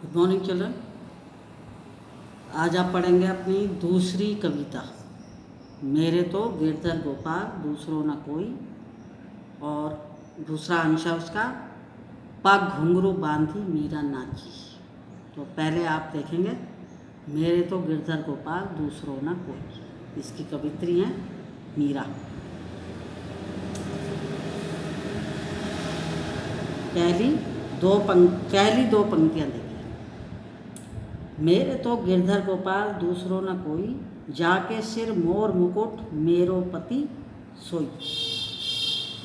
Good morning children. आज आप पढ़ेंगे अपनी दूसरी कविता, मेरे तो गिरधर गोपाल दूसरों न कोई। और दूसरा अंश है उसका, पग घुंघरू बांधी मीरा नाची। तो पहले आप देखेंगे मेरे तो गिरधर गोपाल दूसरों न कोई। इसकी कवित्री हैं मीरा। पहली दो पंक्तियाँ देखिए। मेरे तो गिरधर गोपाल दूसरों न कोई, जाके सिर मोर मुकुट मेरो पति सोई।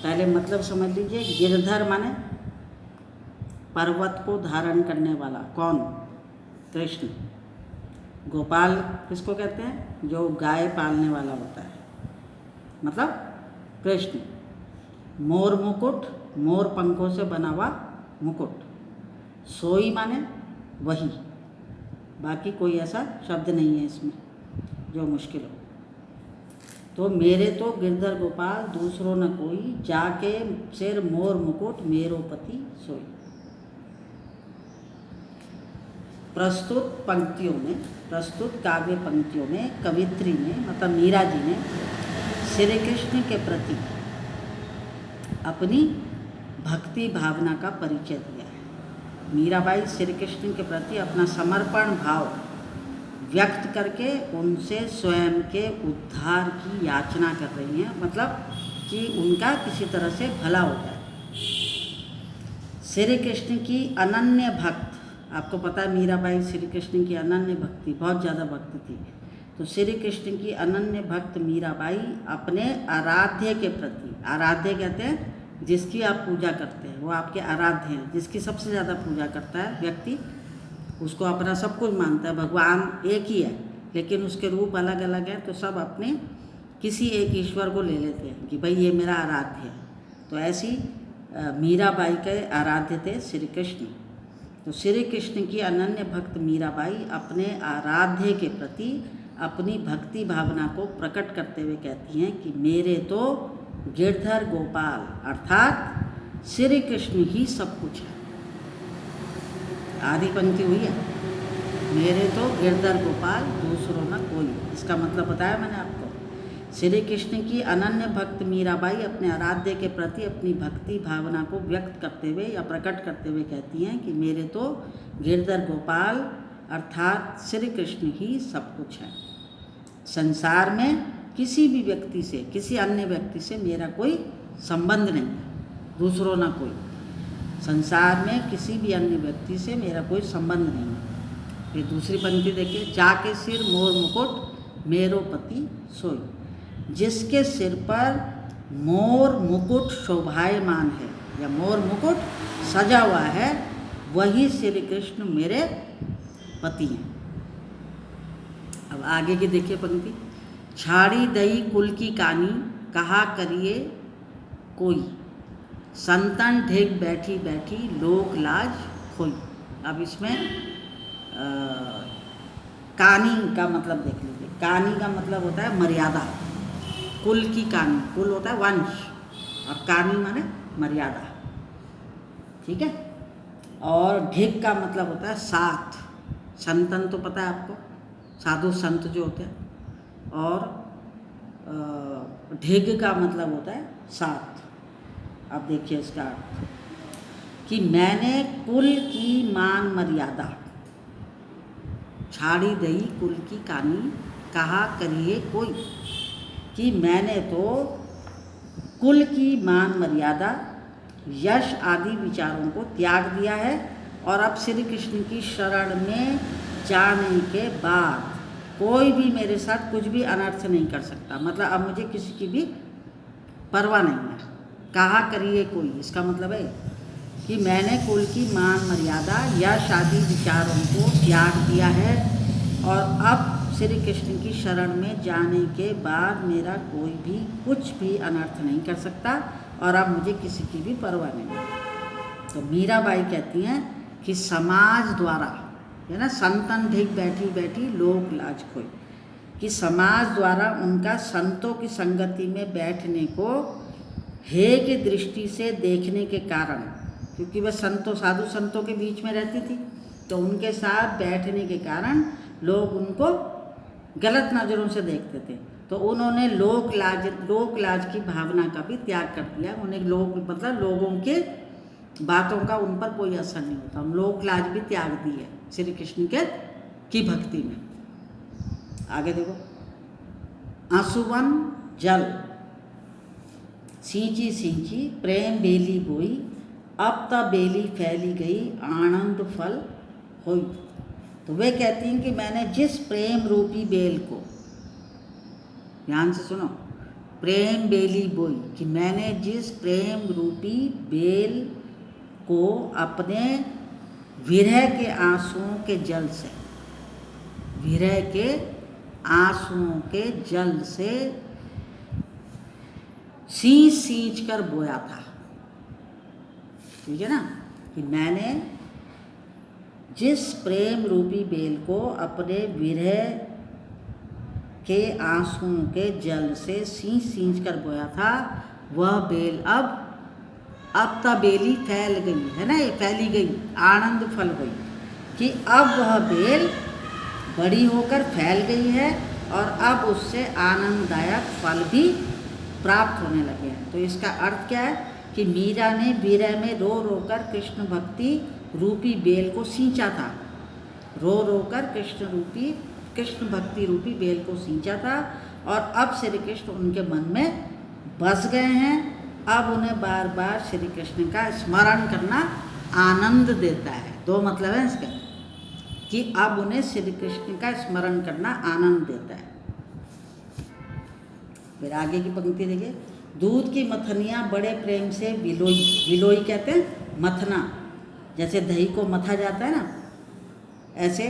पहले मतलब समझ लीजिए। गिरधर माने पर्वत को धारण करने वाला। कौन? कृष्ण। गोपाल किसको कहते हैं? जो गाय पालने वाला होता है, मतलब कृष्ण। मोर मुकुट, मोर पंखों से बना हुआ मुकुट। सोई माने वही, बाकी कोई ऐसा शब्द नहीं है इसमें जो मुश्किल हो। तो मेरे तो गिरधर गोपाल दूसरों न कोई, जाके सिर मोर मुकुट मेरो पति सोई। प्रस्तुत काव्य पंक्तियों में कवित्री ने, मतलब मीरा जी ने श्री कृष्ण के प्रति अपनी भक्ति भावना का परिचय दिया है। मीराबाई श्री कृष्ण के प्रति अपना समर्पण भाव व्यक्त करके उनसे स्वयं के उद्धार की याचना कर रही हैं, मतलब कि उनका किसी तरह से भला हो जाए। श्री कृष्ण की अनन्य भक्त, आपको पता है मीराबाई श्री कृष्ण की अनन्य भक्ति, बहुत ज़्यादा भक्त थी। तो श्री कृष्ण की अनन्य भक्त मीराबाई अपने आराध्य के प्रति, आराध्य कहते हैं जिसकी आप पूजा करते हैं, वो आपके आराध्य हैं। जिसकी सबसे ज़्यादा पूजा करता है व्यक्ति, उसको अपना सब कुछ मानता है। भगवान एक ही है लेकिन उसके रूप अलग अलग हैं, तो सब अपने किसी एक ईश्वर को ले लेते हैं कि भाई ये मेरा आराध्य है। तो ऐसी मीराबाई के आराध्य थे श्री कृष्ण। तो श्री कृष्ण की अनन्य भक्त मीराबाई अपने आराध्य के प्रति अपनी भक्ति भावना को प्रकट करते हुए कहती हैं कि मेरे तो गिरधर गोपाल अर्थात श्री कृष्ण ही सब कुछ है। आधी पंक्ति हुई है, मेरे तो गिरधर गोपाल दूसरों न कोई। इसका मतलब बताया मैंने आपको। श्री कृष्ण की अनन्य भक्त मीराबाई अपने आराध्य के प्रति अपनी भक्ति भावना को व्यक्त करते हुए या प्रकट करते हुए कहती हैं कि मेरे तो गिरधर गोपाल अर्थात श्री कृष्ण ही सब कुछ है। संसार में किसी भी व्यक्ति से, किसी अन्य व्यक्ति से मेरा कोई संबंध नहीं है, दूसरों ना कोई। संसार में किसी भी अन्य व्यक्ति से मेरा कोई संबंध नहीं है। फिर दूसरी पंक्ति देखिए, जाके सिर मोर मुकुट मेरो पति सोई। जिसके सिर पर मोर मुकुट शोभायमान है या मोर मुकुट सजा हुआ है, वही श्री कृष्ण मेरे पति हैं। अब आगे की देखिए पंक्ति, छाड़ी दई कुल की कानी कहा करिए कोई, संतन ढेक बैठी बैठी लोक लाज खोई। अब इसमें कानी का मतलब देख लीजिए। कानी का मतलब होता है मर्यादा। कुल की कानी, कुल होता है वंश और कानी माने मर्यादा, ठीक है। और ढेक का मतलब होता है साथ। संतन तो पता है आपको, साधु संत जो होते हैं। और ढेग का मतलब होता है साथ। अब देखिए इसका अर्थ कि मैंने कुल की मान मर्यादा, छाड़ी दई कुल की कानी कहा करिए कोई, कि मैंने तो कुल की मान मर्यादा, यश आदि विचारों को त्याग दिया है और अब श्री कृष्ण की शरण में जाने के बाद कोई भी मेरे साथ कुछ भी अनर्थ नहीं कर सकता। मतलब अब मुझे किसी की भी परवाह नहीं है। कहा करिए कोई, इसका मतलब है कि मैंने कुल की मान मर्यादा, यश आदि विचारों को त्याग दिया है और अब श्री कृष्ण की शरण में जाने के बाद मेरा कोई भी कुछ भी अनर्थ नहीं कर सकता और अब मुझे किसी की भी परवाह नहीं है। तो मीराबाई कहती हैं कि समाज द्वारा, है ना, संतन ढेक बैठी बैठी लोक लाज खोई, कि समाज द्वारा उनका संतों की संगति में बैठने को हे की दृष्टि से देखने के कारण, क्योंकि वह संतों, साधु संतों के बीच में रहती थी, तो उनके साथ बैठने के कारण लोग उनको गलत नज़रों से देखते थे। तो उन्होंने लोक लाज की भावना का भी त्याग कर दिया। उन्हें मतलब लोगों के बातों का उन पर कोई असर नहीं होता। लोक लाज भी त्याग दी है श्री कृष्ण की भक्ति में। आगे देखो, आंसुवन जल सींची सींची प्रेम बेली बोई, अब तब बेली फैली गई आनंद फल होई। तो वे कहती हैं कि मैंने जिस प्रेम रूपी बेल को, ध्यान से सुनो, प्रेम बेली बोई, कि मैंने जिस प्रेम रूपी बेल को अपने विरह के आंसुओं के जल से, विरह के आंसुओं के जल से सींच सींच कर बोया था। ठीक है ना, कि मैंने जिस प्रेम रूपी बेल को अपने विरह के आंसुओं के जल से सींच सींच कर बोया था, वह बेल अब तब बेली फैल गई है ना, ये फैली गई, आनंद फल गई, कि अब वह बेल बड़ी होकर फैल गई है और अब उससे आनंददायक फल भी प्राप्त होने लगे हैं। तो इसका अर्थ क्या है कि मीरा ने विरह में रो रो कर कृष्ण भक्ति रूपी बेल को सींचा था, रो रो कर कृष्ण भक्ति रूपी बेल को सींचा था, और अब श्री कृष्ण उनके मन में बस गए हैं। अब उन्हें बार बार श्री कृष्ण का स्मरण करना आनंद देता है। दो मतलब है इसका, कि अब उन्हें श्री कृष्ण का स्मरण करना आनंद देता है। फिर आगे की पंक्ति देखिए, दूध की मथनियाँ बड़े प्रेम से विलोई, विलोई कहते हैं मथना, जैसे दही को मथा जाता है ना, ऐसे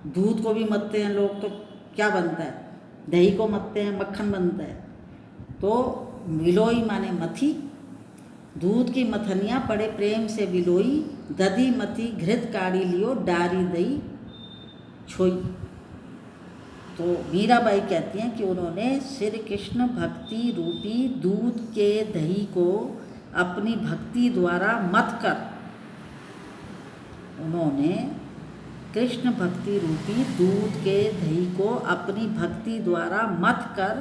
दूध को भी मथते हैं लोग। तो क्या बनता है, दही को मथते हैं, मक्खन बनता है। तो विलोई माने मथी, दूध की मथनियाँ बड़े प्रेम से विलोई, दधी मथी घृत काढ़ी लियो डारी दही छोई। तो मीराबाई कहती हैं कि उन्होंने श्री कृष्ण भक्ति रूपी दूध के दही को अपनी भक्ति द्वारा मथ कर, उन्होंने कृष्ण भक्ति रूपी दूध के दही को अपनी भक्ति द्वारा मथ कर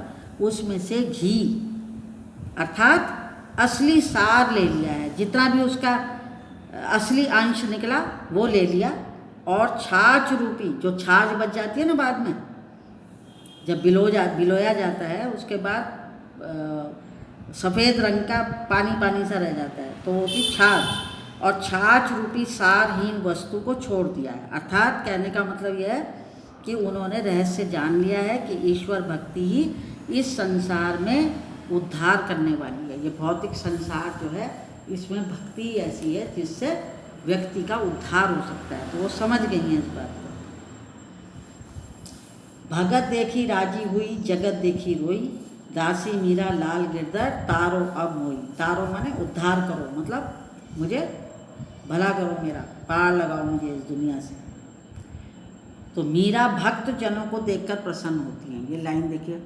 उसमें से घी अर्थात असली सार ले लिया है, जितना भी उसका असली अंश निकला वो ले लिया, और छाछ रूपी, जो छाछ बच जाती है ना बाद में, जब बिलोया जाता है उसके बाद सफ़ेद रंग का पानी पानी सा रह जाता है, तो वो होती छाछ, और छाछ रूपी सारहीन वस्तु को छोड़ दिया है। अर्थात कहने का मतलब यह है कि उन्होंने रहस्य जान लिया है कि ईश्वर भक्ति ही इस संसार में उद्धार करने वाली है। ये भौतिक संसार जो है इसमें भक्ति ऐसी है जिससे व्यक्ति का उद्धार हो सकता है। तो वो समझ गई हैं इस बात को। भगत देखी राजी हुई जगत देखी रोई, दासी मीरा लाल गिरधर तारो अब मोई। तारो माने उद्धार करो, मतलब मुझे भला करो, मेरा पार लगाओ मुझे इस दुनिया से। तो मीरा भक्त जनों को देखकर प्रसन्न होती हैं। ये लाइन देखिए,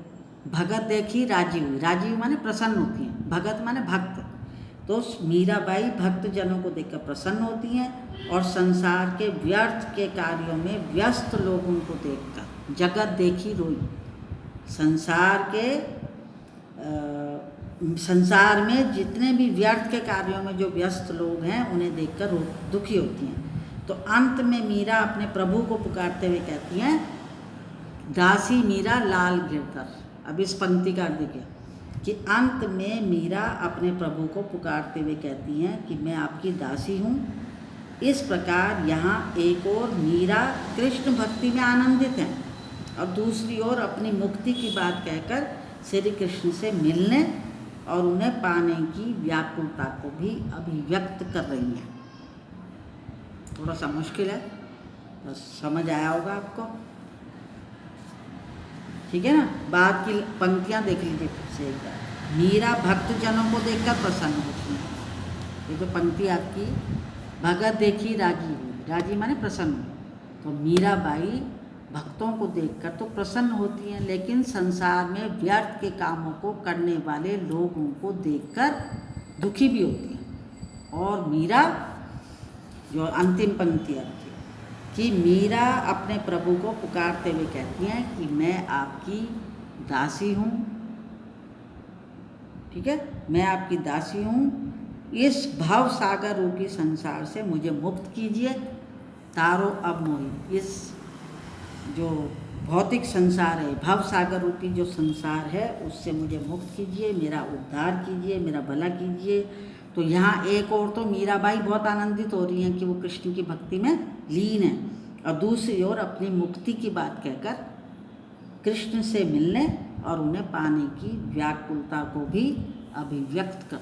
भगत देखी राजी हुई, राजी हुई माने प्रसन्न होती हैं, भगत माने भक्त। तो मीराबाई भक्त जनों को देखकर प्रसन्न होती हैं और संसार के व्यर्थ के कार्यों में व्यस्त लोगों को देखकर जगत देखी रोई। संसार में जितने भी व्यर्थ के कार्यों में जो व्यस्त लोग हैं उन्हें देखकर दुखी होती हैं। तो अंत में मीरा अपने प्रभु को पुकारते हुए कहती हैं, दासी मीरा लाल गिरधर। अब इस पंक्ति का अर्थ देखिए कि अंत में मीरा अपने प्रभु को पुकारते हुए कहती हैं कि मैं आपकी दासी हूँ। इस प्रकार यहाँ एक ओर मीरा कृष्ण भक्ति में आनंदित हैं और दूसरी ओर अपनी मुक्ति की बात कहकर श्री कृष्ण से मिलने और उन्हें पाने की व्याकुलता को भी अभिव्यक्त कर रही हैं। थोड़ा सा मुश्किल है, बस समझ आया होगा आपको, ठीक है ना। बाद की पंक्तियाँ देख लीजिए फिर से एक बार। मीरा भक्त जनों को देखकर प्रसन्न होती है। ये जो पंक्ति आपकी, भगत देखी राजी हुई, राजी माने प्रसन्न। तो मीराबाई भक्तों को देखकर तो प्रसन्न होती हैं, लेकिन संसार में व्यर्थ के कामों को करने वाले लोगों को देखकर दुखी भी होती हैं। और मीरा जो अंतिम पंक्ति आपकी, कि मीरा अपने प्रभु को पुकारते हुए कहती हैं कि मैं आपकी दासी हूँ, ठीक है, मैं आपकी दासी हूँ, इस भव सागर रूपी संसार से मुझे मुक्त कीजिए। तारो अब मोही, इस जो भौतिक संसार है, भव सागर रूपी जो संसार है, उससे मुझे मुक्त कीजिए, मेरा उद्धार कीजिए, मेरा भला कीजिए। तो यहाँ एक और तो मीराबाई बहुत आनंदित हो रही हैं कि वो कृष्ण की भक्ति में लीन है, और दूसरी ओर अपनी मुक्ति की बात कहकर कृष्ण से मिलने और उन्हें पाने की व्याकुलता को भी अभिव्यक्त कर